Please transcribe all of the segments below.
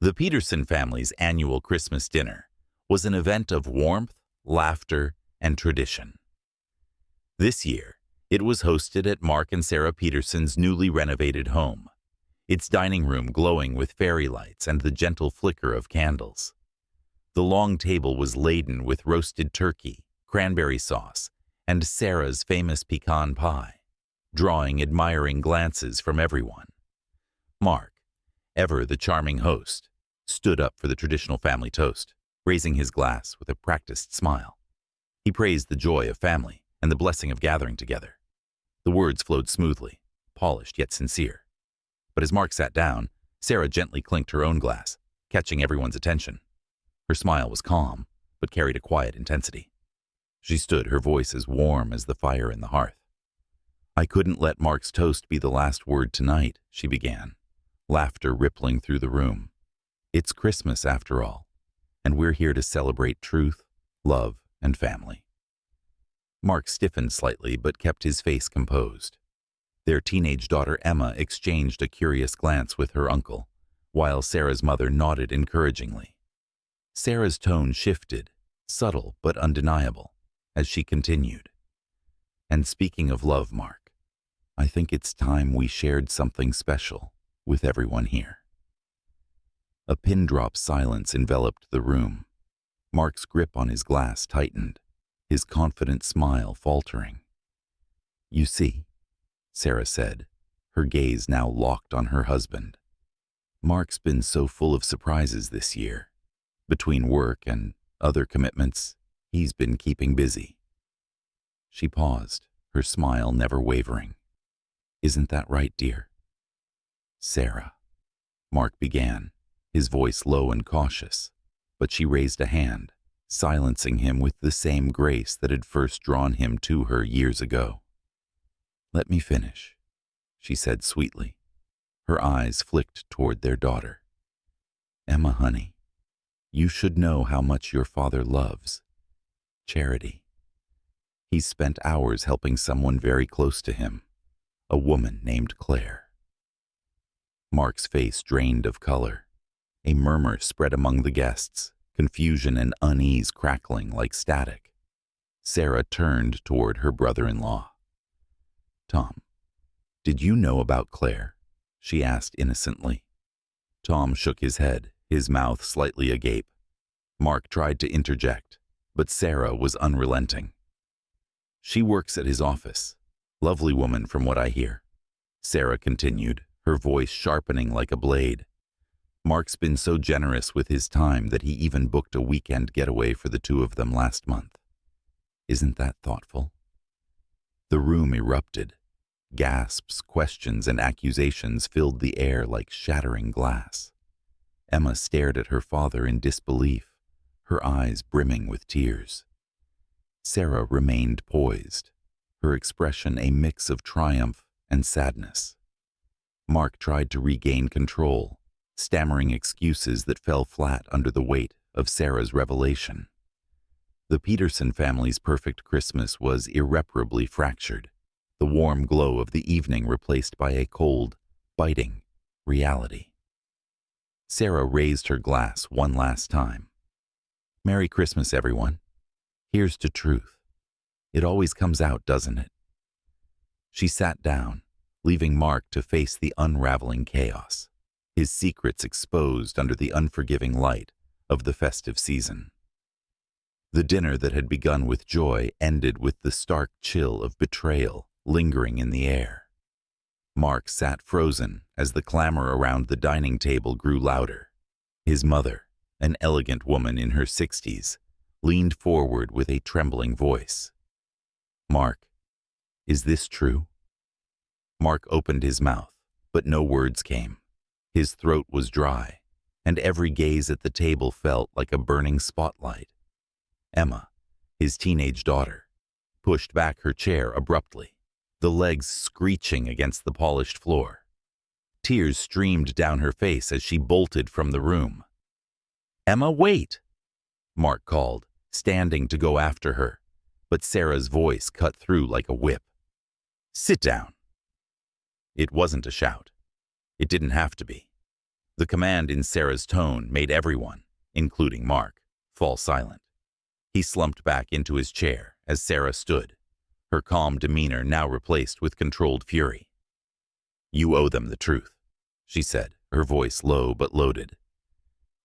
The Peterson family's annual Christmas dinner was an event of warmth, laughter, and tradition. This year, it was hosted at Mark and Sarah Peterson's newly renovated home, its dining room glowing with fairy lights and the gentle flicker of candles. The long table was laden with roasted turkey, cranberry sauce, and Sarah's famous pecan pie, drawing admiring glances from everyone. Mark, ever the charming host, stood up for the traditional family toast, raising his glass with a practiced smile. He praised the joy of family and the blessing of gathering together. The words flowed smoothly, polished yet sincere. But as Mark sat down, Sarah gently clinked her own glass, catching everyone's attention. Her smile was calm, but carried a quiet intensity. She stood, her voice as warm as the fire in the hearth. "I couldn't let Mark's toast be the last word tonight," she began, laughter rippling through the room. "It's Christmas after all, and we're here to celebrate truth, love, and family." Mark stiffened slightly but kept his face composed. Their teenage daughter Emma exchanged a curious glance with her uncle, while Sarah's mother nodded encouragingly. Sarah's tone shifted, subtle but undeniable, as she continued. "And speaking of love, Mark, I think it's time we shared something special with everyone here." A pin-drop silence enveloped the room. Mark's grip on his glass tightened, his confident smile faltering. "You see," Sarah said, her gaze now locked on her husband. "Mark's been so full of surprises this year. Between work and other commitments, he's been keeping busy." She paused, her smile never wavering. "Isn't that right, dear?" "Sarah," Mark began, his voice low and cautious, but she raised a hand, silencing him with the same grace that had first drawn him to her years ago. "Let me finish," she said sweetly. Her eyes flicked toward their daughter. "Emma, honey, you should know how much your father loves charity. He's spent hours helping someone very close to him, a woman named Claire." Mark's face drained of color. A murmur spread among the guests, confusion and unease crackling like static. Sarah turned toward her brother-in-law. "Tom, did you know about Claire?" she asked innocently. Tom shook his head, his mouth slightly agape. Mark tried to interject, but Sarah was unrelenting. "She works at his office. Lovely woman from what I hear," Sarah continued, her voice sharpening like a blade. "Mark's been so generous with his time that he even booked a weekend getaway for the two of them last month. Isn't that thoughtful?" The room erupted. Gasps, questions, and accusations filled the air like shattering glass. Emma stared at her father in disbelief, her eyes brimming with tears. Sarah remained poised, her expression a mix of triumph and sadness. Mark tried to regain control, stammering excuses that fell flat under the weight of Sarah's revelation. The Peterson family's perfect Christmas was irreparably fractured, the warm glow of the evening replaced by a cold, biting reality. Sarah raised her glass one last time. "Merry Christmas, everyone. Here's to truth. It always comes out, doesn't it?" She sat down, leaving Mark to face the unraveling chaos, his secrets exposed under the unforgiving light of the festive season. The dinner that had begun with joy ended with the stark chill of betrayal lingering in the air. Mark sat frozen as the clamor around the dining table grew louder. His mother, an elegant woman in her 60s, leaned forward with a trembling voice. "Mark, is this true?" Mark opened his mouth, but no words came. His throat was dry, and every gaze at the table felt like a burning spotlight. Emma, his teenage daughter, pushed back her chair abruptly, the legs screeching against the polished floor. Tears streamed down her face as she bolted from the room. "Emma, wait!" Mark called, standing to go after her, but Sarah's voice cut through like a whip. "Sit down." It wasn't a shout. It didn't have to be. The command in Sarah's tone made everyone, including Mark, fall silent. He slumped back into his chair as Sarah stood, her calm demeanor now replaced with controlled fury. "You owe them the truth," she said, her voice low but loaded.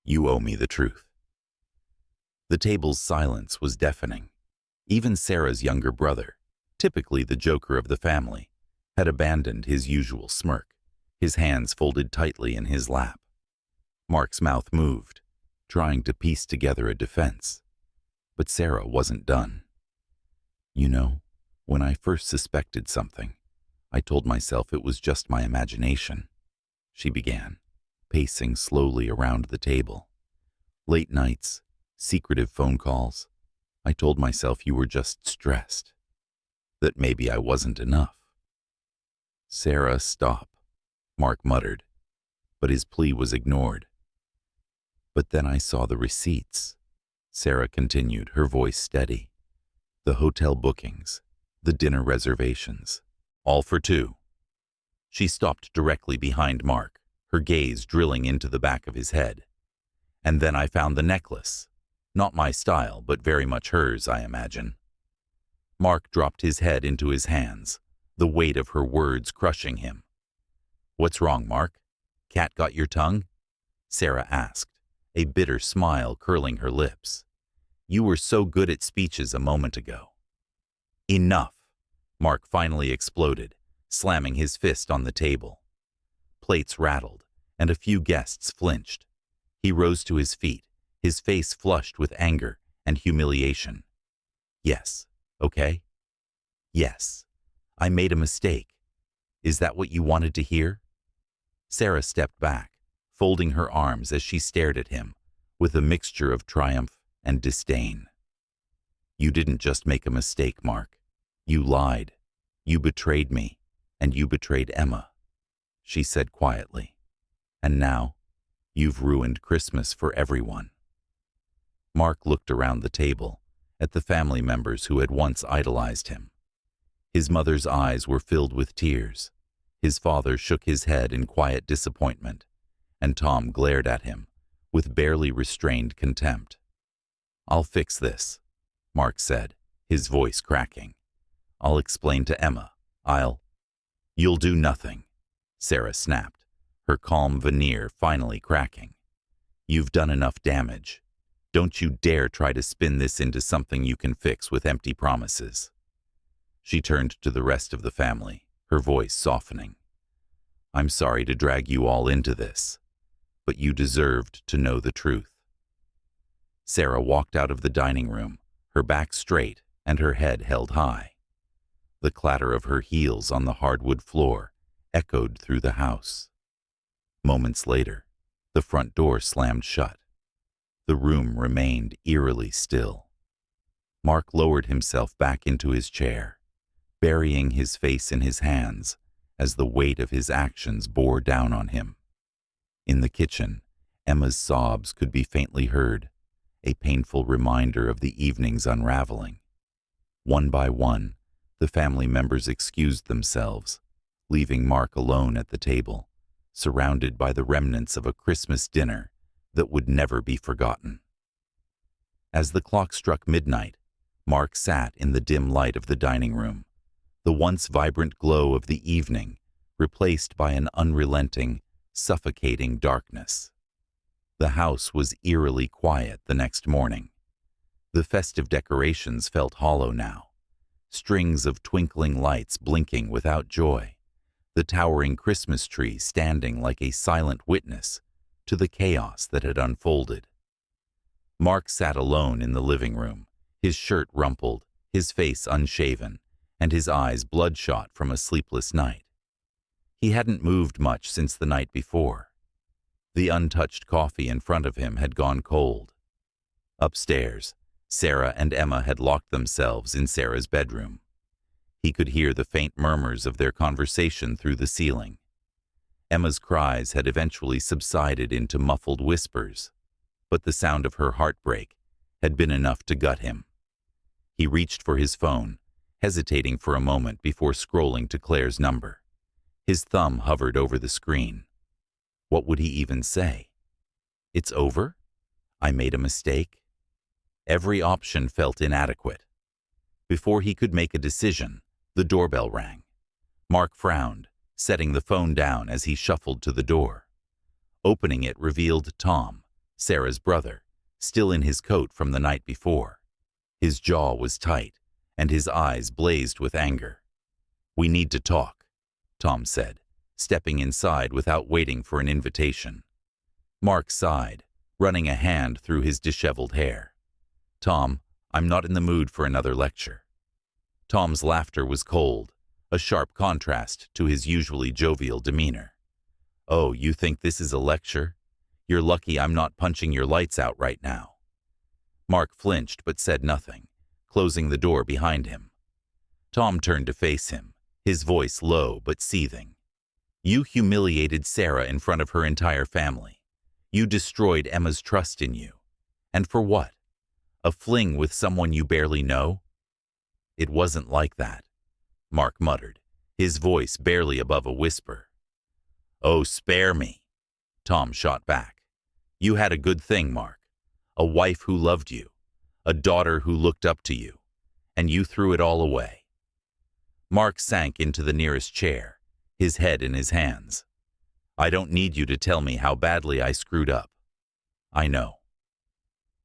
"You owe me the truth." The table's silence was deafening. Even Sarah's younger brother, typically the joker of the family, had abandoned his usual smirk, his hands folded tightly in his lap. Mark's mouth moved, trying to piece together a defense. But Sarah wasn't done. "You know, when I first suspected something, I told myself it was just my imagination," she began, pacing slowly around the table. "Late nights, secretive phone calls. I told myself you were just stressed, that maybe I wasn't enough." "Sarah, stop," Mark muttered, but his plea was ignored. "But then I saw the receipts," Sarah continued, her voice steady. "The hotel bookings, the dinner reservations, all for two." She stopped directly behind Mark, her gaze drilling into the back of his head. "And then I found the necklace. Not my style, but very much hers, I imagine." Mark dropped his head into his hands, the weight of her words crushing him. "What's wrong, Mark? Cat got your tongue?" Sarah asked, a bitter smile curling her lips. "You were so good at speeches a moment ago." "Enough," Mark finally exploded, slamming his fist on the table. Plates rattled, and a few guests flinched. He rose to his feet, his face flushed with anger and humiliation. "Yes, okay? Yes, I made a mistake. Is that what you wanted to hear?" Sarah stepped back, folding her arms as she stared at him, with a mixture of triumph and disdain. "You didn't just make a mistake, Mark. You lied. You betrayed me, and you betrayed Emma," she said quietly. "And now, you've ruined Christmas for everyone." Mark looked around the table, at the family members who had once idolized him. His mother's eyes were filled with tears. His father shook his head in quiet disappointment, and Tom glared at him with barely restrained contempt. "I'll fix this," Mark said, his voice cracking. "I'll explain to Emma. You'll do nothing," Sarah snapped, her calm veneer finally cracking. "You've done enough damage. Don't you dare try to spin this into something you can fix with empty promises." She turned to the rest of the family, her voice softening. "I'm sorry to drag you all into this, but you deserved to know the truth." Sarah walked out of the dining room, her back straight and her head held high. The clatter of her heels on the hardwood floor echoed through the house. Moments later, the front door slammed shut. The room remained eerily still. Mark lowered himself back into his chair, burying his face in his hands as the weight of his actions bore down on him. In the kitchen, Emma's sobs could be faintly heard, a painful reminder of the evening's unraveling. One by one, the family members excused themselves, leaving Mark alone at the table, surrounded by the remnants of a Christmas dinner that would never be forgotten. As the clock struck midnight, Mark sat in the dim light of the dining room, the once vibrant glow of the evening replaced by an unrelenting, suffocating darkness. The house was eerily quiet the next morning. The festive decorations felt hollow now, strings of twinkling lights blinking without joy, the towering Christmas tree standing like a silent witness to the chaos that had unfolded. Mark sat alone in the living room, his shirt rumpled, his face unshaven, and his eyes bloodshot from a sleepless night. He hadn't moved much since the night before. The untouched coffee in front of him had gone cold. Upstairs, Sarah and Emma had locked themselves in Sarah's bedroom. He could hear the faint murmurs of their conversation through the ceiling. Emma's cries had eventually subsided into muffled whispers, but the sound of her heartbreak had been enough to gut him. He reached for his phone, hesitating for a moment before scrolling to Claire's number. His thumb hovered over the screen. What would he even say? It's over? I made a mistake? Every option felt inadequate. Before he could make a decision, the doorbell rang. Mark frowned, setting the phone down as he shuffled to the door. Opening it revealed Tom, Sarah's brother, still in his coat from the night before. His jaw was tight, and his eyes blazed with anger. "We need to talk," Tom said, stepping inside without waiting for an invitation. Mark sighed, running a hand through his disheveled hair. "Tom, I'm not in the mood for another lecture." Tom's laughter was cold, a sharp contrast to his usually jovial demeanor. "Oh, you think this is a lecture? You're lucky I'm not punching your lights out right now." Mark flinched but said nothing, closing the door behind him. Tom turned to face him, his voice low but seething. "You humiliated Sarah in front of her entire family. You destroyed Emma's trust in you. And for what? A fling with someone you barely know?" "It wasn't like that," Mark muttered, his voice barely above a whisper. "Oh, spare me," Tom shot back. "You had a good thing, Mark. A wife who loved you, a daughter who looked up to you, and you threw it all away." Mark sank into the nearest chair, his head in his hands. "I don't need you to tell me how badly I screwed up. I know."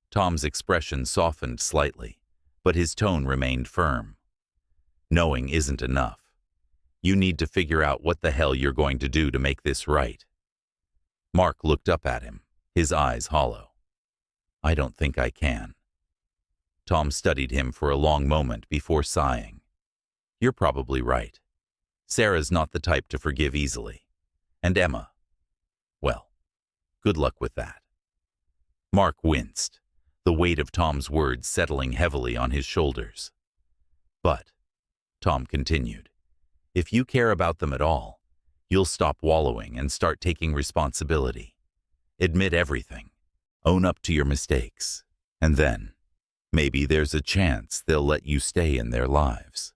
Tom's expression softened slightly, but his tone remained firm. "Knowing isn't enough. You need to figure out what the hell you're going to do to make this right." Mark looked up at him, his eyes hollow. "I don't think I can." Tom studied him for a long moment before sighing. "You're probably right. Sarah's not the type to forgive easily. And Emma, well, good luck with that." Mark winced, the weight of Tom's words settling heavily on his shoulders. "But," Tom continued, "if you care about them at all, you'll stop wallowing and start taking responsibility. Admit everything. Own up to your mistakes. And then, maybe there's a chance they'll let you stay in their lives."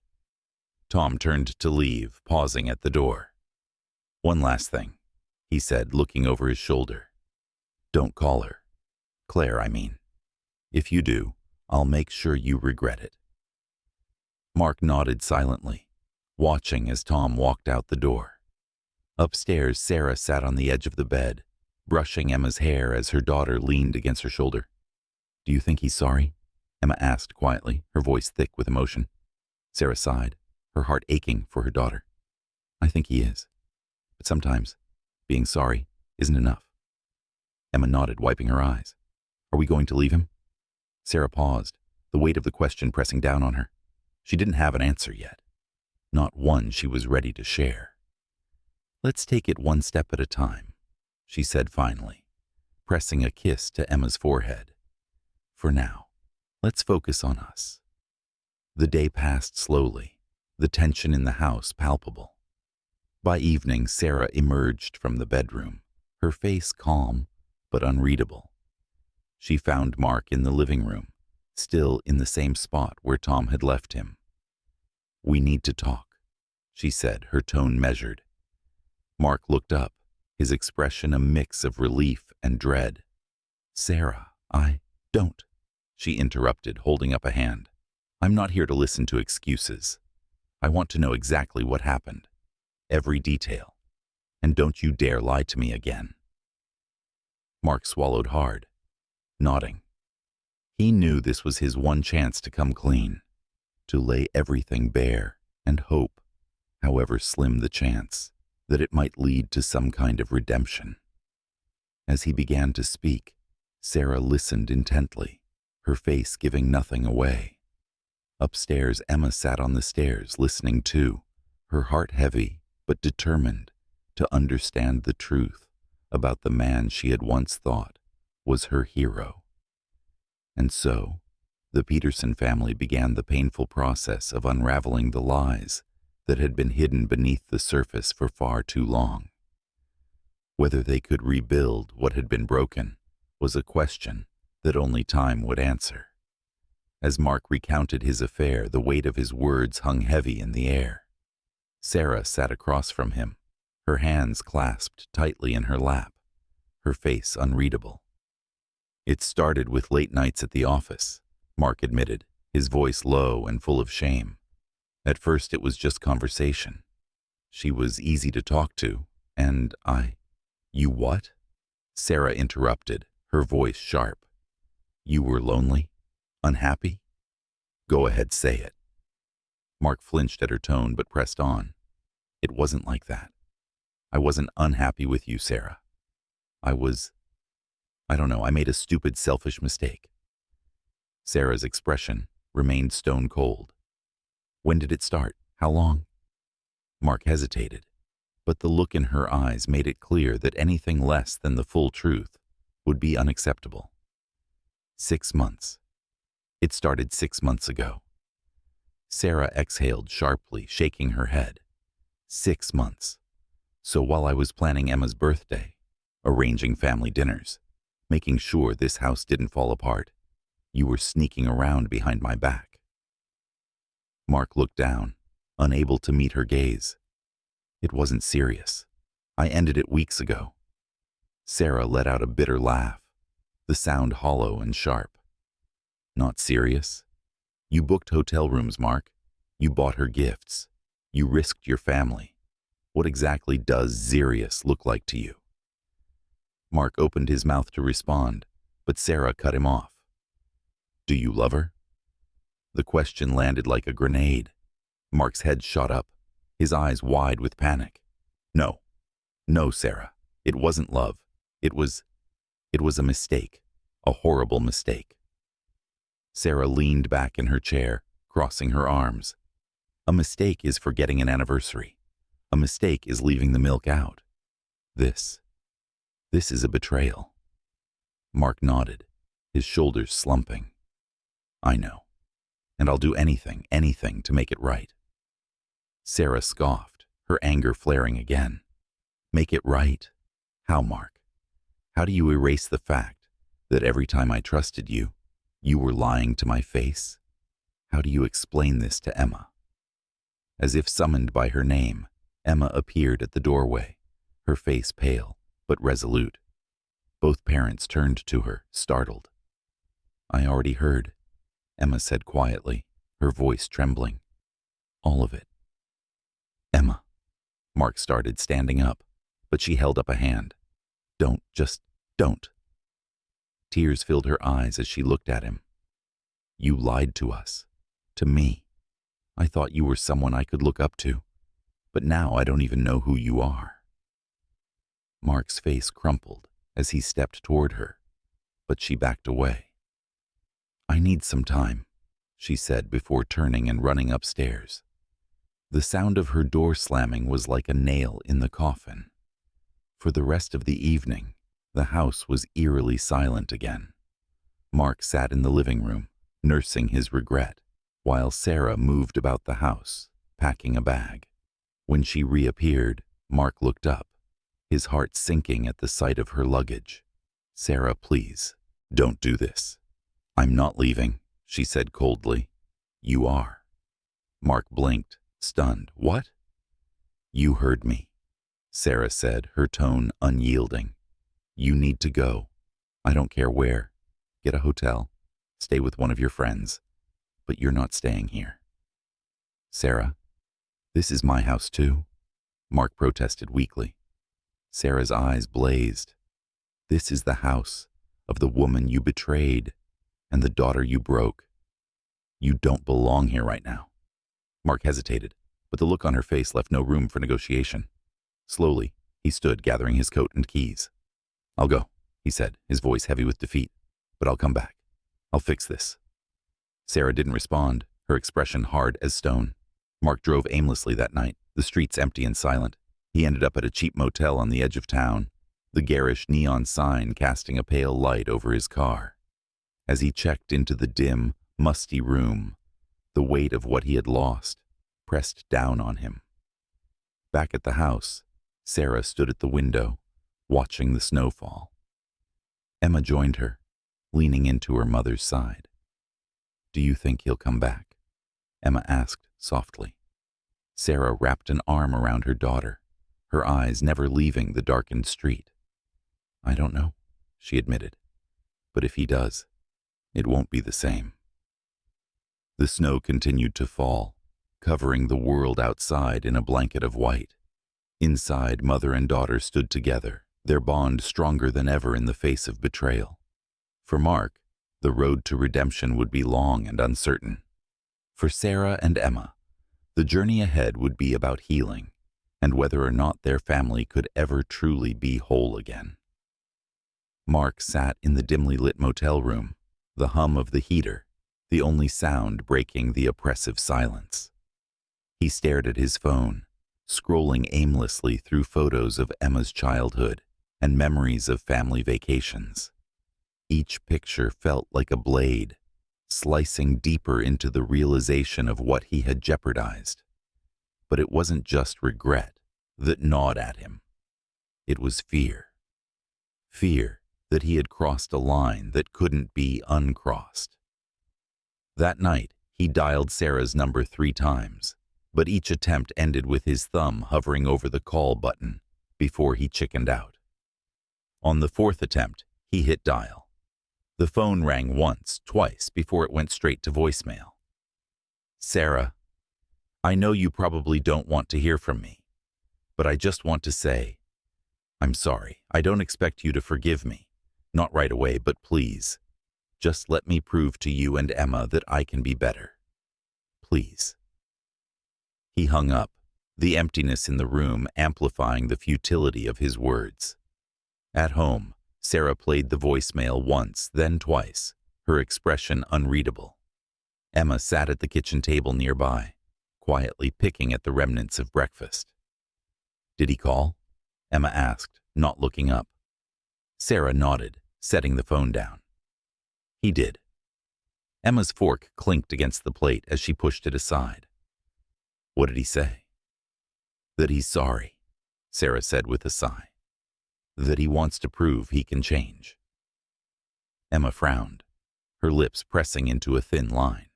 Tom turned to leave, pausing at the door. "One last thing," he said, looking over his shoulder. "Don't call her. Claire, I mean. If you do, I'll make sure you regret it." Mark nodded silently, watching as Tom walked out the door. Upstairs, Sarah sat on the edge of the bed, brushing Emma's hair as her daughter leaned against her shoulder. "Do you think he's sorry?" Emma asked quietly, her voice thick with emotion. Sarah sighed, her heart aching for her daughter. "I think he is. But sometimes, being sorry isn't enough." Emma nodded, wiping her eyes. "Are we going to leave him?" Sarah paused, the weight of the question pressing down on her. She didn't have an answer yet. Not one she was ready to share. "Let's take it one step at a time," she said finally, pressing a kiss to Emma's forehead. "For now, let's focus on us." The day passed slowly, the tension in the house palpable. By evening, Sarah emerged from the bedroom, her face calm but unreadable. She found Mark in the living room, still in the same spot where Tom had left him. "We need to talk," she said, her tone measured. Mark looked up, his expression a mix of relief and dread. "Sarah, I don't," she interrupted, holding up a hand. "I'm not here to listen to excuses. I want to know exactly what happened. Every detail. And don't you dare lie to me again." Mark swallowed hard, nodding. He knew this was his one chance to come clean, to lay everything bare and hope, however slim the chance, that it might lead to some kind of redemption. As he began to speak, Sarah listened intently, her face giving nothing away. Upstairs, Emma sat on the stairs, listening too, her heart heavy but determined to understand the truth about the man she had once thought was her hero. And so, the Peterson family began the painful process of unraveling the lies that had been hidden beneath the surface for far too long. Whether they could rebuild what had been broken was a question that only time would answer. As Mark recounted his affair, the weight of his words hung heavy in the air. Sarah sat across from him, her hands clasped tightly in her lap, her face unreadable. It started with late nights at the office, Mark admitted, his voice low and full of shame. At first it was just conversation. She was easy to talk to, and You what? Sarah interrupted, her voice sharp. You were lonely? Unhappy? Go ahead, say it. Mark flinched at her tone but pressed on. It wasn't like that. I wasn't unhappy with you, Sarah. I don't know, I made a stupid, selfish mistake. Sarah's expression remained stone cold. When did it start? How long? Mark hesitated, but the look in her eyes made it clear that anything less than the full truth would be unacceptable. 6 months. It started 6 months ago. Sarah exhaled sharply, shaking her head. 6 months. So while I was planning Emma's birthday, arranging family dinners, making sure this house didn't fall apart, you were sneaking around behind my back. Mark looked down, unable to meet her gaze. It wasn't serious. I ended it weeks ago. Sarah let out a bitter laugh, the sound hollow and sharp. Not serious? You booked hotel rooms, Mark. You bought her gifts. You risked your family. What exactly does serious look like to you? Mark opened his mouth to respond, but Sarah cut him off. Do you love her? The question landed like a grenade. Mark's head shot up, his eyes wide with panic. No. No, Sarah. It wasn't love. It was a mistake. A horrible mistake. Sarah leaned back in her chair, crossing her arms. A mistake is forgetting an anniversary. A mistake is leaving the milk out. This is a betrayal. Mark nodded, his shoulders slumping. I know, and I'll do anything to make it right. Sarah scoffed, her anger flaring again. Make it right? How, Mark? How do you erase the fact that every time I trusted you, you were lying to my face? How do you explain this to Emma? As if summoned by her name, Emma appeared at the doorway, her face pale but resolute. Both parents turned to her, startled. I already heard, Emma said quietly, her voice trembling. All of it. Emma. Mark started, standing up, but she held up a hand. Just don't. Tears filled her eyes as she looked at him. You lied to us. To me. I thought you were someone I could look up to, but now I don't even know who you are. Mark's face crumpled as he stepped toward her, but she backed away. I need some time, she said before turning and running upstairs. The sound of her door slamming was like a nail in the coffin. For the rest of the evening, the house was eerily silent again. Mark sat in the living room, nursing his regret, while Sarah moved about the house, packing a bag. When she reappeared, Mark looked up, his heart sinking at the sight of her luggage. Sarah, please, don't do this. I'm not leaving, she said coldly. You are. Mark blinked, stunned. What? You heard me, Sarah said, her tone unyielding. You need to go. I don't care where. Get a hotel. Stay with one of your friends. But you're not staying here. Sarah, this is my house too, Mark protested weakly. Sarah's eyes blazed. This is the house of the woman you betrayed and the daughter you broke. You don't belong here right now. Mark hesitated, but the look on her face left no room for negotiation. Slowly, he stood, gathering his coat and keys. I'll go, he said, his voice heavy with defeat, but I'll come back. I'll fix this. Sarah didn't respond, her expression hard as stone. Mark drove aimlessly that night, the streets empty and silent. He ended up at a cheap motel on the edge of town, the garish neon sign casting a pale light over his car. As he checked into the dim, musty room, the weight of what he had lost pressed down on him. Back at the house, Sarah stood at the window, watching the snowfall. Emma joined her, leaning into her mother's side. Do you think he'll come back? Emma asked softly. Sarah wrapped an arm around her daughter, her eyes never leaving the darkened street. I don't know, she admitted. But if he does, it won't be the same. The snow continued to fall, covering the world outside in a blanket of white. Inside, mother and daughter stood together, their bond stronger than ever in the face of betrayal. For Mark, the road to redemption would be long and uncertain. For Sarah and Emma, the journey ahead would be about healing and whether or not their family could ever truly be whole again. Mark sat in the dimly lit motel room, the hum of the heater, the only sound breaking the oppressive silence. He stared at his phone, scrolling aimlessly through photos of Emma's childhood and memories of family vacations. Each picture felt like a blade, slicing deeper into the realization of what he had jeopardized. But it wasn't just regret that gnawed at him. It was fear. Fear that he had crossed a line that couldn't be uncrossed. That night, he dialed Sarah's number 3 times, but each attempt ended with his thumb hovering over the call button before he chickened out. On the 4th attempt, he hit dial. The phone rang once, twice, before it went straight to voicemail. Sarah, I know you probably don't want to hear from me, but I just want to say, I'm sorry. I don't expect you to forgive me. Not right away, but please, just let me prove to you and Emma that I can be better. Please. He hung up, the emptiness in the room amplifying the futility of his words. At home, Sarah played the voicemail once, then twice, her expression unreadable. Emma sat at the kitchen table nearby, quietly picking at the remnants of breakfast. Did he call? Emma asked, not looking up. Sarah nodded, setting the phone down. He did. Emma's fork clinked against the plate as she pushed it aside. What did he say? That he's sorry, Sarah said with a sigh. That he wants to prove he can change. Emma frowned, her lips pressing into a thin line.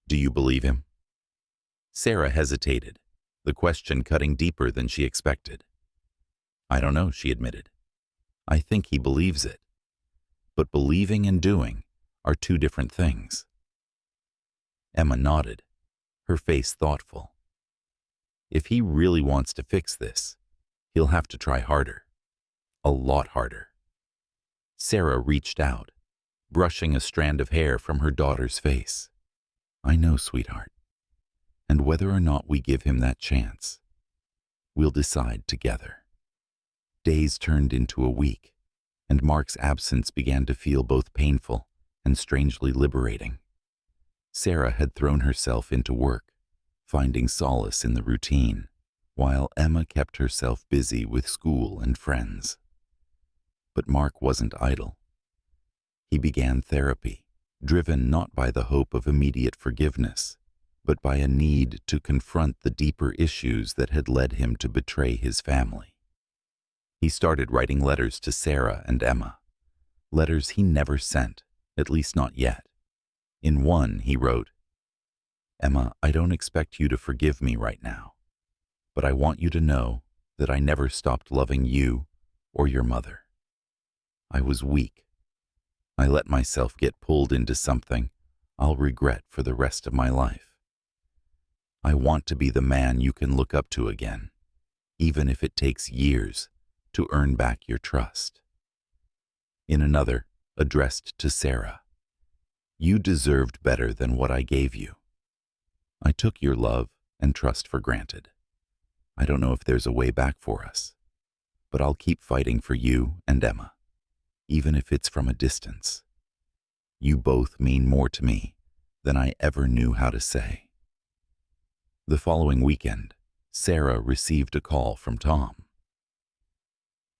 Do you believe him? Sarah hesitated, the question cutting deeper than she expected. I don't know, she admitted. I think he believes it. But believing and doing are 2 different things. Emma nodded, her face thoughtful. If he really wants to fix this, he'll have to try harder. A lot harder. Sarah reached out, brushing a strand of hair from her daughter's face. I know, sweetheart. And whether or not we give him that chance, we'll decide together. Days turned into a week, and Mark's absence began to feel both painful and strangely liberating. Sarah had thrown herself into work, finding solace in the routine, while Emma kept herself busy with school and friends. But Mark wasn't idle. He began therapy, driven not by the hope of immediate forgiveness, but by a need to confront the deeper issues that had led him to betray his family. He started writing letters to Sarah and Emma, letters he never sent, at least not yet. In one, he wrote, Emma, I don't expect you to forgive me right now, but I want you to know that I never stopped loving you or your mother. I was weak. I let myself get pulled into something I'll regret for the rest of my life. I want to be the man you can look up to again, even if it takes years to earn back your trust. In another, addressed to Sarah, you deserved better than what I gave you. I took your love and trust for granted. I don't know if there's a way back for us, but I'll keep fighting for you and Emma, even if it's from a distance. You both mean more to me than I ever knew how to say. The following weekend, Sarah received a call from Tom.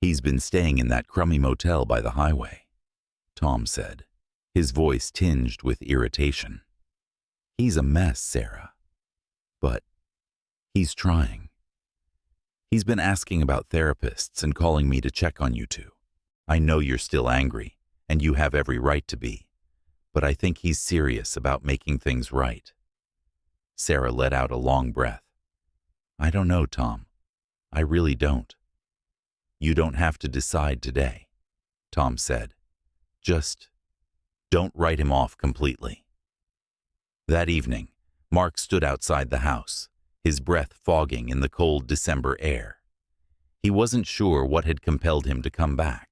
He's been staying in that crummy motel by the highway, Tom said, his voice tinged with irritation. He's a mess, Sarah. But he's trying. He's been asking about therapists and calling me to check on you 2. I know you're still angry, and you have every right to be, but I think he's serious about making things right. Sarah let out a long breath. I don't know, Tom. I really don't. You don't have to decide today, Tom said. Just don't write him off completely. That evening, Mark stood outside the house, his breath fogging in the cold December air. He wasn't sure what had compelled him to come back.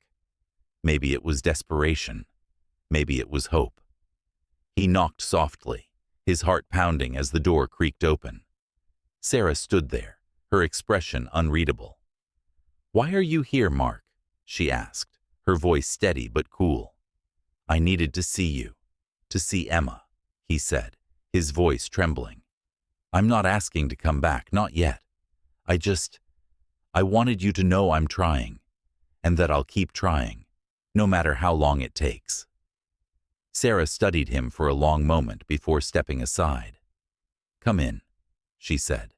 Maybe it was desperation. Maybe it was hope. He knocked softly, his heart pounding as the door creaked open. Sarah stood there, her expression unreadable. "Why are you here, Mark?" she asked, her voice steady but cool. "I needed to see you, to see Emma," he said, his voice trembling. "I'm not asking to come back, not yet. I wanted you to know I'm trying, and that I'll keep trying, no matter how long it takes." Sarah studied him for a long moment before stepping aside. "Come in," she said.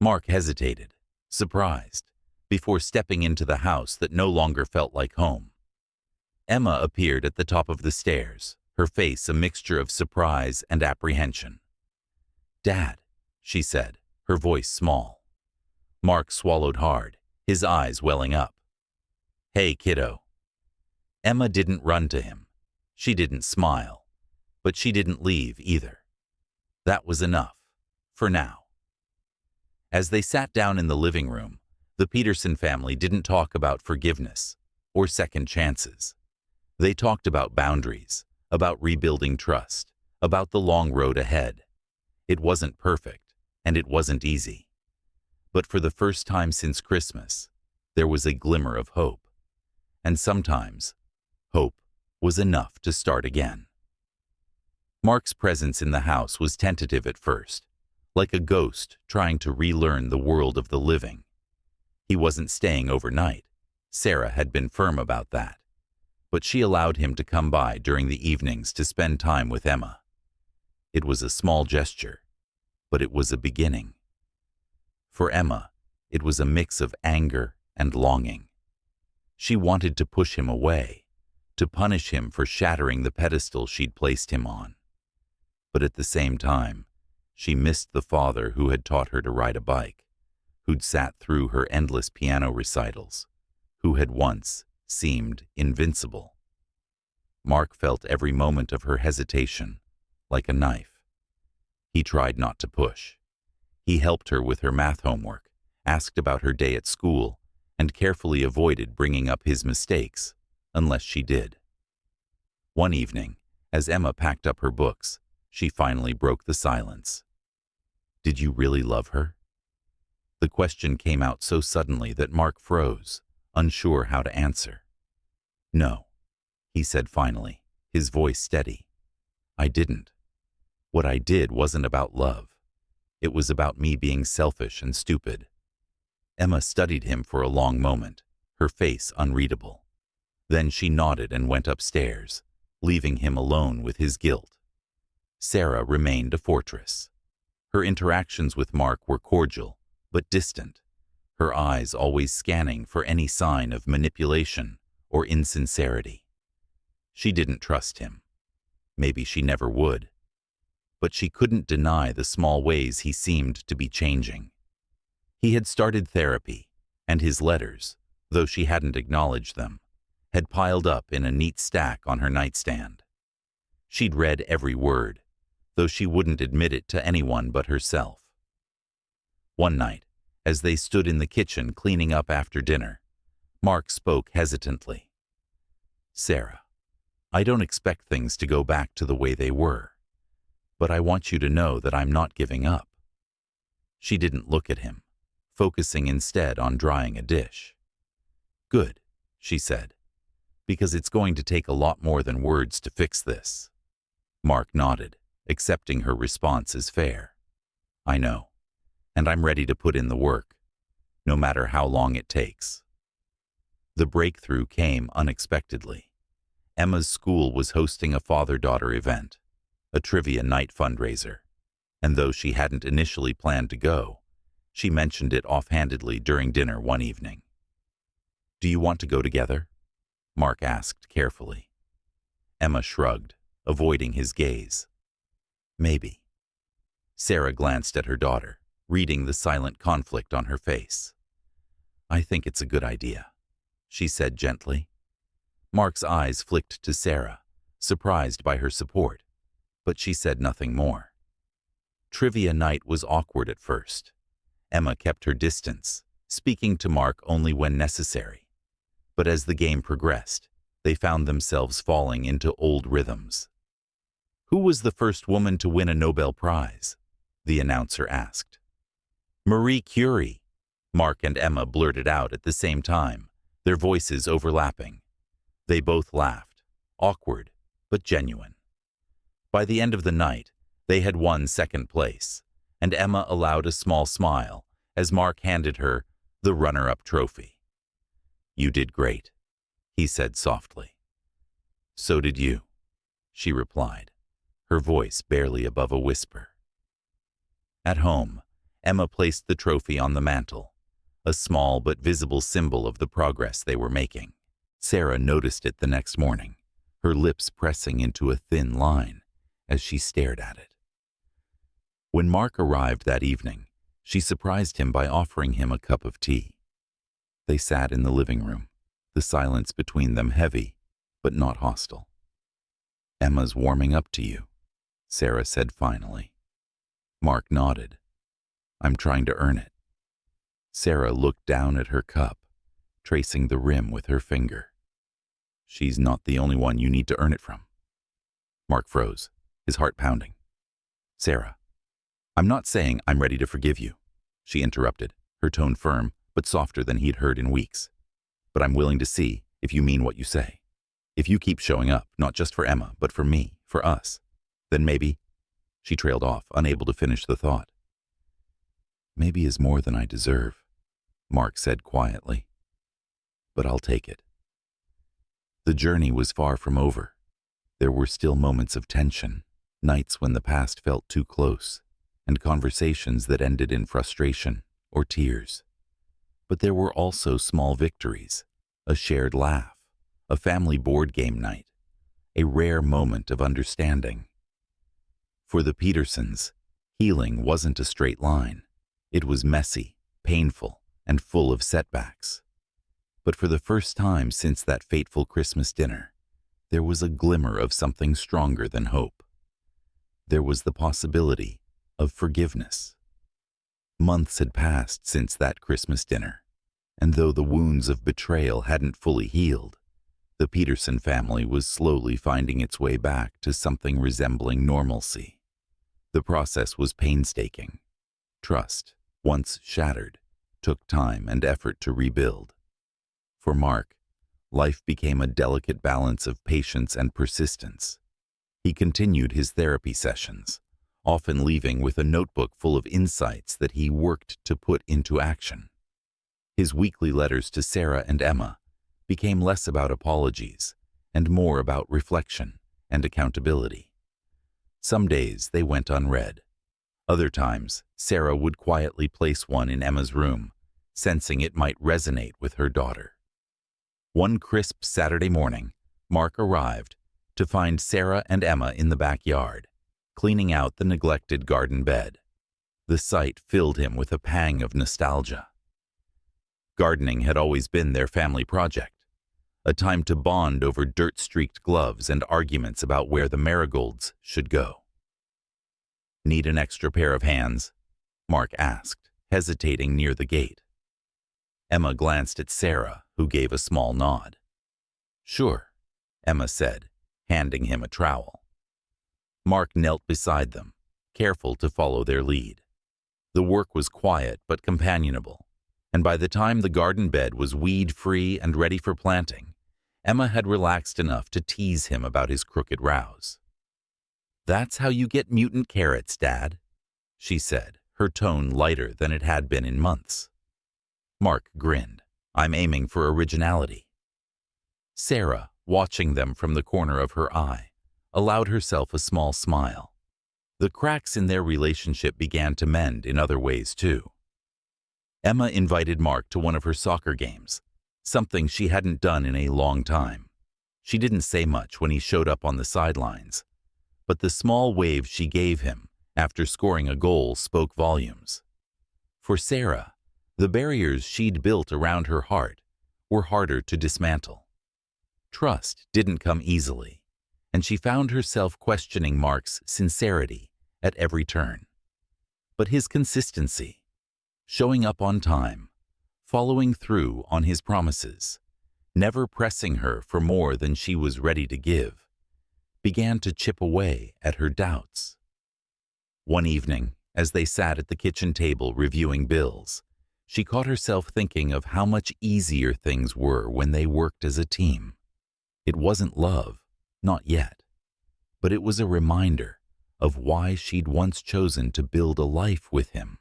Mark hesitated, surprised, before stepping into the house that no longer felt like home. Emma appeared at the top of the stairs, her face a mixture of surprise and apprehension. "Dad," she said, her voice small. Mark swallowed hard, his eyes welling up. "Hey, kiddo." Emma didn't run to him. She didn't smile, but she didn't leave either. That was enough, for now. As they sat down in the living room, the Peterson family didn't talk about forgiveness or second chances. They talked about boundaries, about rebuilding trust, about the long road ahead. It wasn't perfect, and it wasn't easy. But for the first time since Christmas, there was a glimmer of hope. And sometimes, hope was enough to start again. Mark's presence in the house was tentative at first, like a ghost trying to relearn the world of the living. He wasn't staying overnight. Sarah had been firm about that. But she allowed him to come by during the evenings to spend time with Emma. It was a small gesture, but it was a beginning. For Emma, it was a mix of anger and longing. She wanted to push him away, to punish him for shattering the pedestal she'd placed him on. But at the same time, she missed the father who had taught her to ride a bike, who'd sat through her endless piano recitals, who had once seemed invincible. Mark felt every moment of her hesitation, like a knife. He tried not to push. He helped her with her math homework, asked about her day at school, and carefully avoided bringing up his mistakes, unless she did. One evening, as Emma packed up her books, she finally broke the silence. "Did you really love her?" The question came out so suddenly that Mark froze, unsure how to answer. "No," he said finally, his voice steady. "I didn't. What I did wasn't about love. It was about me being selfish and stupid." Emma studied him for a long moment, her face unreadable. Then she nodded and went upstairs, leaving him alone with his guilt. Sarah remained a fortress. Her interactions with Mark were cordial, but distant, her eyes always scanning for any sign of manipulation or insincerity. She didn't trust him. Maybe she never would. But she couldn't deny the small ways he seemed to be changing. He had started therapy, and his letters, though she hadn't acknowledged them, had piled up in a neat stack on her nightstand. She'd read every word, though she wouldn't admit it to anyone but herself. One night, as they stood in the kitchen cleaning up after dinner, Mark spoke hesitantly. "Sarah, I don't expect things to go back to the way they were. But I want you to know that I'm not giving up." She didn't look at him, focusing instead on drying a dish. "Good," she said, "because it's going to take a lot more than words to fix this." Mark nodded, accepting her response as fair. "I know, and I'm ready to put in the work, no matter how long it takes." The breakthrough came unexpectedly. Emma's school was hosting a father-daughter event, a trivia night fundraiser, and though she hadn't initially planned to go, she mentioned it offhandedly during dinner one evening. "Do you want to go together?" Mark asked carefully. Emma shrugged, avoiding his gaze. "Maybe." Sarah glanced at her daughter, reading the silent conflict on her face. "I think it's a good idea." she said gently. Mark's eyes flicked to Sarah, surprised by her support, but she said nothing more. Trivia night was awkward at first. Emma kept her distance, speaking to Mark only when necessary. But as the game progressed, they found themselves falling into old rhythms. "Who was the first woman to win a Nobel Prize?" the announcer asked. "Marie Curie," Mark and Emma blurted out at the same time, their voices overlapping. They both laughed, awkward but genuine. By the end of the night, they had won second place, and Emma allowed a small smile as Mark handed her the runner-up trophy. "You did great," he said softly. "So did you," she replied, her voice barely above a whisper. At home, Emma placed the trophy on the mantel, a small but visible symbol of the progress they were making. Sarah noticed it the next morning, her lips pressing into a thin line as she stared at it. When Mark arrived that evening, she surprised him by offering him a cup of tea. They sat in the living room, the silence between them heavy, but not hostile. "Emma's warming up to you," Sarah said finally. Mark nodded. "I'm trying to earn it." Sarah looked down at her cup, tracing the rim with her finger. "She's not the only one you need to earn it from." Mark froze, his heart pounding. "Sarah, I'm not saying I'm ready to forgive you," she interrupted, her tone firm but softer than he'd heard in weeks. "But I'm willing to see if you mean what you say. If you keep showing up, not just for Emma, but for me, for us, then maybe—" She trailed off, unable to finish the thought. "Maybe is more than I deserve," Mark said quietly. "But I'll take it." The journey was far from over. There were still moments of tension, nights when the past felt too close, and conversations that ended in frustration or tears. But there were also small victories, a shared laugh, a family board game night, a rare moment of understanding. For the Petersons, healing wasn't a straight line. It was messy, painful, and full of setbacks. But for the first time since that fateful Christmas dinner, there was a glimmer of something stronger than hope. There was the possibility of forgiveness. Months had passed since that Christmas dinner, and though the wounds of betrayal hadn't fully healed, the Peterson family was slowly finding its way back to something resembling normalcy. The process was painstaking. Trust, once shattered, took time and effort to rebuild. For Mark, life became a delicate balance of patience and persistence. He continued his therapy sessions, often leaving with a notebook full of insights that he worked to put into action. His weekly letters to Sarah and Emma became less about apologies and more about reflection and accountability. Some days they went unread. Other times, Sarah would quietly place one in Emma's room, sensing it might resonate with her daughter. One crisp Saturday morning, Mark arrived to find Sarah and Emma in the backyard, cleaning out the neglected garden bed. The sight filled him with a pang of nostalgia. Gardening had always been their family project, a time to bond over dirt-streaked gloves and arguments about where the marigolds should go. "Need an extra pair of hands?" Mark asked, hesitating near the gate. Emma glanced at Sarah, who gave a small nod. "Sure," Emma said, handing him a trowel. Mark knelt beside them, careful to follow their lead. The work was quiet but companionable, and by the time the garden bed was weed-free and ready for planting, Emma had relaxed enough to tease him about his crooked rows. "That's how you get mutant carrots, Dad," she said, her tone lighter than it had been in months. Mark grinned. "I'm aiming for originality." Sarah, watching them from the corner of her eye, allowed herself a small smile. The cracks in their relationship began to mend in other ways, too. Emma invited Mark to one of her soccer games, something she hadn't done in a long time. She didn't say much when he showed up on the sidelines, but the small wave she gave him after scoring a goal spoke volumes. For Sarah, the barriers she'd built around her heart were harder to dismantle. Trust didn't come easily, and she found herself questioning Mark's sincerity at every turn. But his consistency, showing up on time, following through on his promises, never pressing her for more than she was ready to give, began to chip away at her doubts. One evening, as they sat at the kitchen table reviewing bills, she caught herself thinking of how much easier things were when they worked as a team. It wasn't love, not yet, but it was a reminder of why she'd once chosen to build a life with him.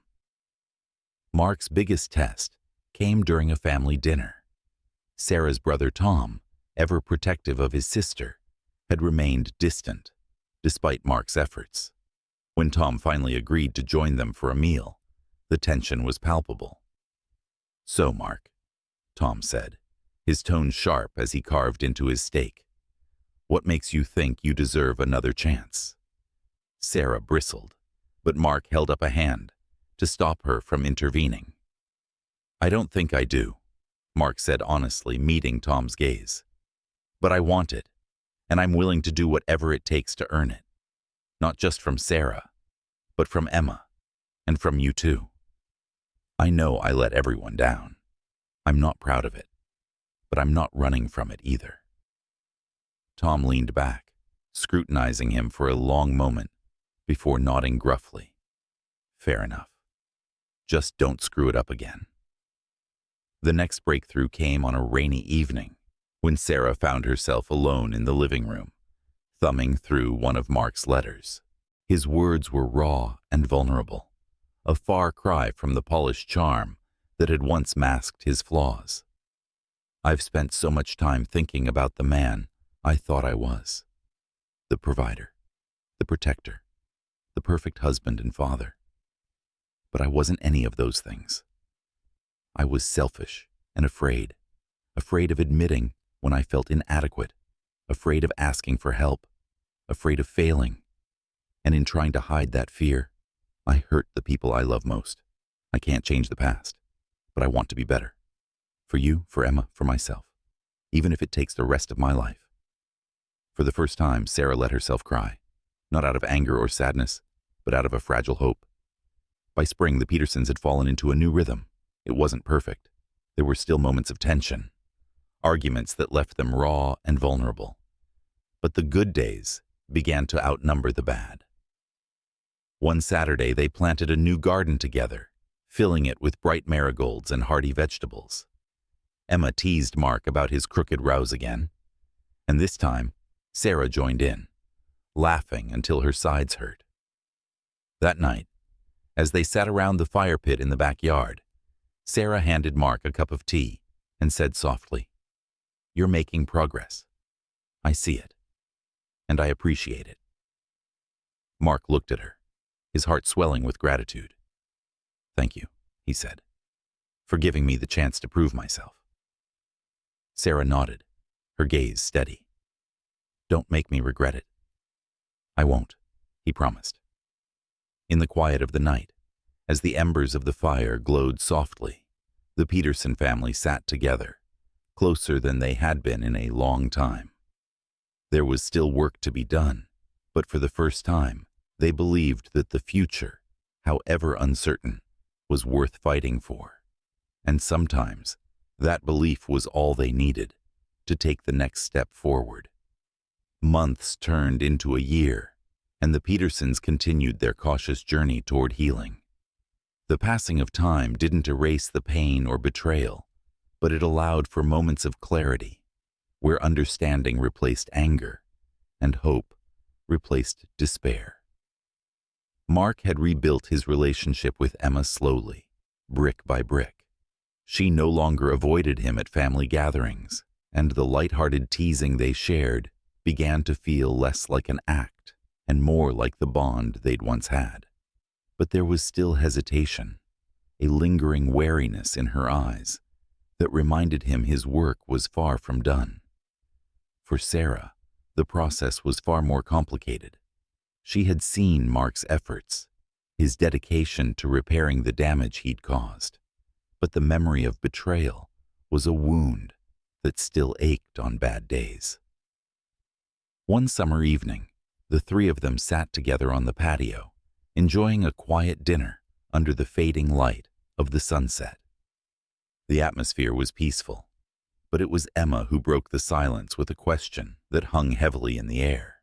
Mark's biggest test came during a family dinner. Sarah's brother Tom, ever protective of his sister, had remained distant, despite Mark's efforts. When Tom finally agreed to join them for a meal, the tension was palpable. "So, Mark," Tom said, his tone sharp as he carved into his steak, "what makes you think you deserve another chance?" Sarah bristled, but Mark held up a hand to stop her from intervening. "I don't think I do," Mark said honestly, meeting Tom's gaze. "But I want it, and I'm willing to do whatever it takes to earn it. Not just from Sarah, but from Emma, and from you too. I know I let everyone down. I'm not proud of it, but I'm not running from it either." Tom leaned back, scrutinizing him for a long moment before nodding gruffly. "Fair enough. Just don't screw it up again." The next breakthrough came on a rainy evening when Sarah found herself alone in the living room, thumbing through one of Mark's letters. His words were raw and vulnerable, a far cry from the polished charm that had once masked his flaws. "I've spent so much time thinking about the man I thought I was. The provider, the protector, the perfect husband and father. But I wasn't any of those things. I was selfish and afraid of admitting when I felt inadequate, afraid of asking for help, afraid of failing. And in trying to hide that fear, I hurt the people I love most. I can't change the past, but I want to be better. For you, for Emma, for myself, even if it takes the rest of my life." For the first time, Sarah let herself cry, not out of anger or sadness, but out of a fragile hope. By spring, the Petersons had fallen into a new rhythm. It wasn't perfect. There were still moments of tension, arguments that left them raw and vulnerable. But the good days began to outnumber the bad. One Saturday, they planted a new garden together, filling it with bright marigolds and hearty vegetables. Emma teased Mark about his crooked rows again, and this time, Sarah joined in, laughing until her sides hurt. That night, as they sat around the fire pit in the backyard, Sarah handed Mark a cup of tea and said softly, "You're making progress. I see it, and I appreciate it." Mark looked at her, his heart swelling with gratitude. "Thank you," he said, "for giving me the chance to prove myself." Sarah nodded, her gaze steady. "Don't make me regret it." "I won't," he promised. In the quiet of the night, as the embers of the fire glowed softly, the Peterson family sat together, closer than they had been in a long time. There was still work to be done, but for the first time, they believed that the future, however uncertain, was worth fighting for. And sometimes, that belief was all they needed to take the next step forward. Months turned into a year, and the Petersons continued their cautious journey toward healing. The passing of time didn't erase the pain or betrayal, but it allowed for moments of clarity, where understanding replaced anger, and hope replaced despair. Mark had rebuilt his relationship with Emma slowly, brick by brick. She no longer avoided him at family gatherings, and the light-hearted teasing they shared began to feel less like an act and more like the bond they'd once had. But there was still hesitation, a lingering wariness in her eyes that reminded him his work was far from done. For Sarah, the process was far more complicated. She had seen Mark's efforts, his dedication to repairing the damage he'd caused, but the memory of betrayal was a wound that still ached on bad days. One summer evening, the three of them sat together on the patio, enjoying a quiet dinner under the fading light of the sunset. The atmosphere was peaceful, but it was Emma who broke the silence with a question that hung heavily in the air.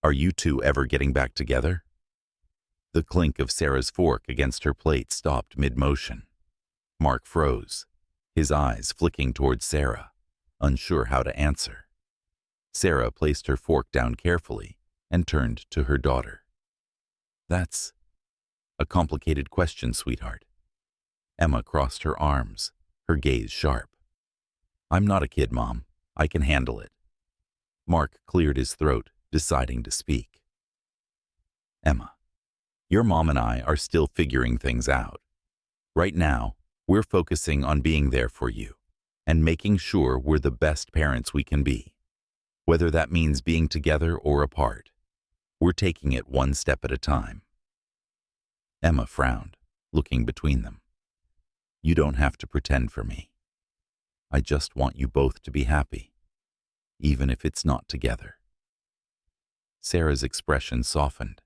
"Are you two ever getting back together?" The clink of Sarah's fork against her plate stopped mid-motion. Mark froze, his eyes flicking towards Sarah, unsure how to answer. Sarah placed her fork down carefully and turned to her daughter. "That's a complicated question, sweetheart." Emma crossed her arms, her gaze sharp. "I'm not a kid, Mom. I can handle it." Mark cleared his throat, deciding to speak. "Emma, your mom and I are still figuring things out. Right now, we're focusing on being there for you and making sure we're the best parents we can be. Whether that means being together or apart, we're taking it one step at a time." Emma frowned, looking between them. "You don't have to pretend for me. I just want you both to be happy, even if it's not together." Sarah's expression softened,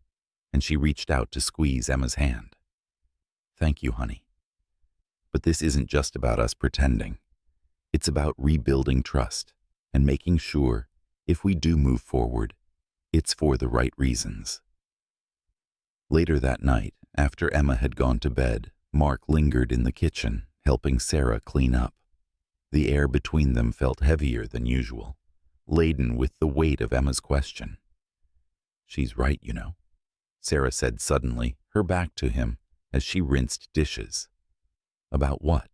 and she reached out to squeeze Emma's hand. "Thank you, honey. But this isn't just about us pretending. It's about rebuilding trust and making sure, if we do move forward, it's for the right reasons." Later that night, after Emma had gone to bed, Mark lingered in the kitchen, helping Sarah clean up. The air between them felt heavier than usual, laden with the weight of Emma's question. "She's right, you know," Sarah said suddenly, her back to him, as she rinsed dishes. "About what?"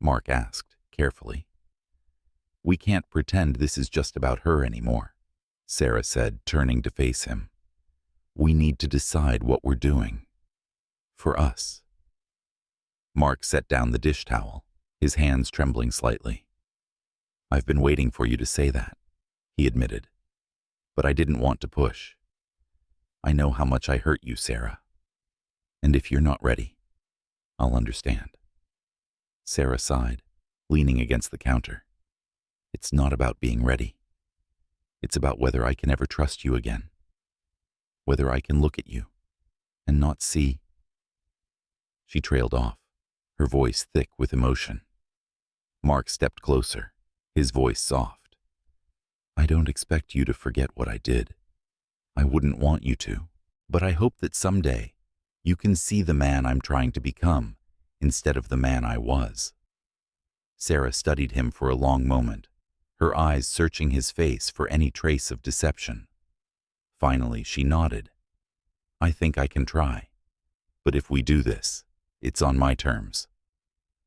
Mark asked, carefully. "We can't pretend this is just about her anymore," Sarah said, turning to face him. "We need to decide what we're doing. For us." Mark set down the dish towel, his hands trembling slightly. "I've been waiting for you to say that," he admitted. "But I didn't want to push. I know how much I hurt you, Sarah. And if you're not ready, I'll understand." Sarah sighed, leaning against the counter. "It's not about being ready. It's about whether I can ever trust you again. Whether I can look at you and not see." She trailed off, her voice thick with emotion. Mark stepped closer, his voice soft. "I don't expect you to forget what I did. I wouldn't want you to, but I hope that someday you can see the man I'm trying to become instead of the man I was." Sarah studied him for a long moment, her eyes searching his face for any trace of deception. Finally, she nodded. "I think I can try. But if we do this, it's on my terms."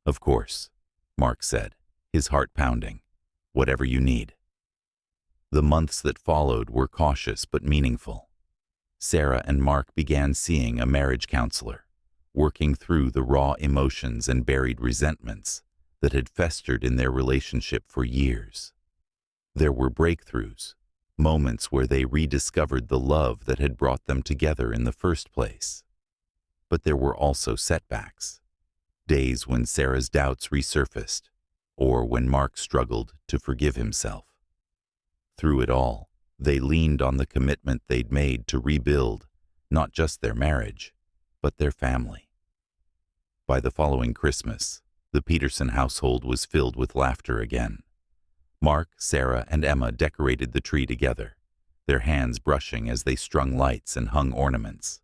"Of course," Mark said, his heart pounding. "Whatever you need." The months that followed were cautious but meaningful. Sarah and Mark began seeing a marriage counselor, working through the raw emotions and buried resentments that had festered in their relationship for years. There were breakthroughs, moments where they rediscovered the love that had brought them together in the first place. But there were also setbacks, days when Sarah's doubts resurfaced, or when Mark struggled to forgive himself. Through it all, they leaned on the commitment they'd made to rebuild not just their marriage, but their family. By the following Christmas, the Peterson household was filled with laughter again. Mark, Sarah, and Emma decorated the tree together, their hands brushing as they strung lights and hung ornaments.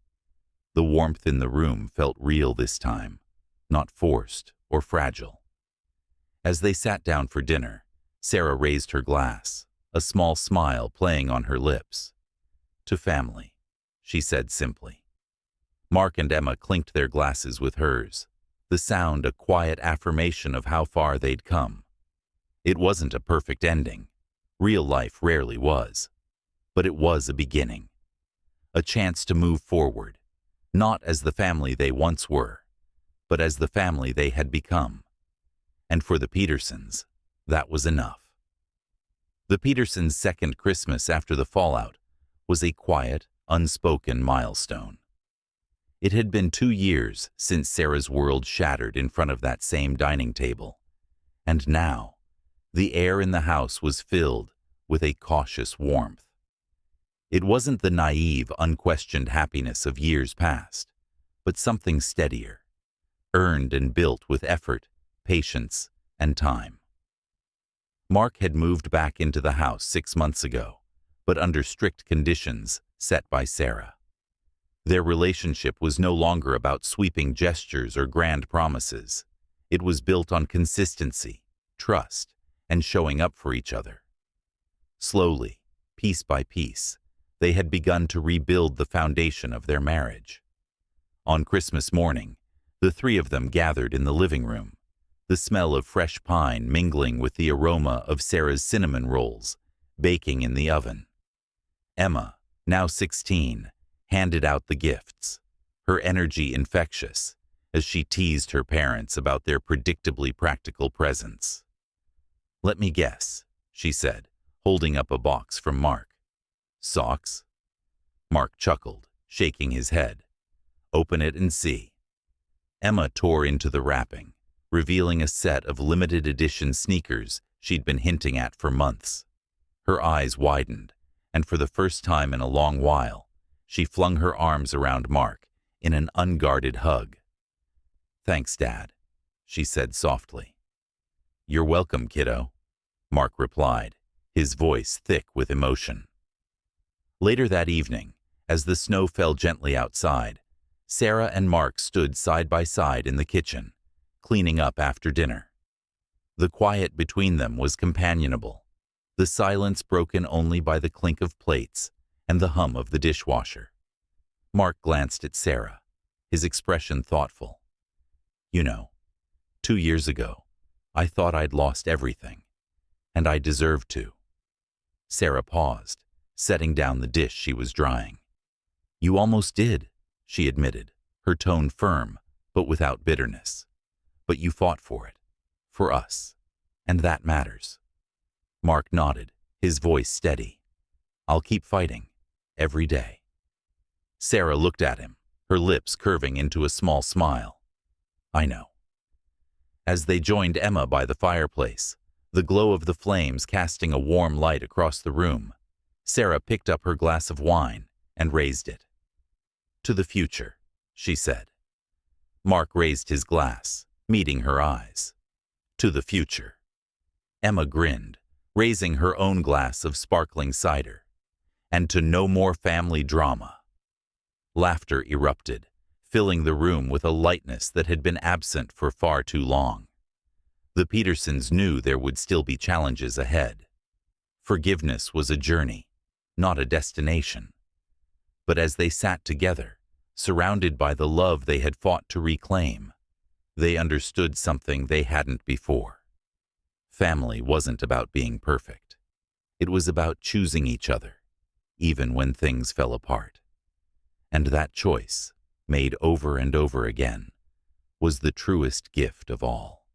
The warmth in the room felt real this time, not forced or fragile. As they sat down for dinner, Sarah raised her glass, a small smile playing on her lips. "To family," she said simply. Mark and Emma clinked their glasses with hers, the sound a quiet affirmation of how far they'd come. It wasn't a perfect ending. Real life rarely was. But it was a beginning. A chance to move forward, not as the family they once were, but as the family they had become. And for the Petersons, that was enough. The Petersons' second Christmas after the fallout was a quiet, unspoken milestone. It had been 2 years since Sarah's world shattered in front of that same dining table, and now The air in the house was filled with a cautious warmth. It wasn't the naive, unquestioned happiness of years past, but something steadier, earned and built with effort, patience, and time. Mark had moved back into the house 6 months ago, but under strict conditions set by Sarah. Their relationship was no longer about sweeping gestures or grand promises. It was built on consistency, trust, and showing up for each other. Slowly, piece by piece, they had begun to rebuild the foundation of their marriage. On Christmas morning, the three of them gathered in the living room, the smell of fresh pine mingling with the aroma of Sarah's cinnamon rolls, baking in the oven. Emma, now 16, handed out the gifts, her energy infectious, as she teased her parents about their predictably practical presents. "Let me guess," she said, holding up a box from Mark. "Socks?" Mark chuckled, shaking his head. "Open it and see." Emma tore into the wrapping, revealing a set of limited edition sneakers she'd been hinting at for months. Her eyes widened, and for the first time in a long while, she flung her arms around Mark in an unguarded hug. "Thanks, Dad," she said softly. "You're welcome, kiddo," Mark replied, his voice thick with emotion. Later that evening, as the snow fell gently outside, Sarah and Mark stood side by side in the kitchen, cleaning up after dinner. The quiet between them was companionable, the silence broken only by the clink of plates and the hum of the dishwasher. Mark glanced at Sarah, his expression thoughtful. "You know, 2 years ago, I thought I'd lost everything, and I deserved to." Sarah paused, setting down the dish she was drying. "You almost did," she admitted, her tone firm, but without bitterness. "But you fought for it, for us, and that matters." Mark nodded, his voice steady. "I'll keep fighting, every day." Sarah looked at him, her lips curving into a small smile. "I know." As they joined Emma by the fireplace, the glow of the flames casting a warm light across the room, Sarah picked up her glass of wine and raised it. "To the future," she said. Mark raised his glass, meeting her eyes. "To the future." Emma grinned, raising her own glass of sparkling cider. "And to no more family drama." Laughter erupted, filling the room with a lightness that had been absent for far too long. The Petersons knew there would still be challenges ahead. Forgiveness was a journey, not a destination. But as they sat together, surrounded by the love they had fought to reclaim, they understood something they hadn't before. Family wasn't about being perfect. It was about choosing each other, even when things fell apart. And that choice, made over and over again, was the truest gift of all.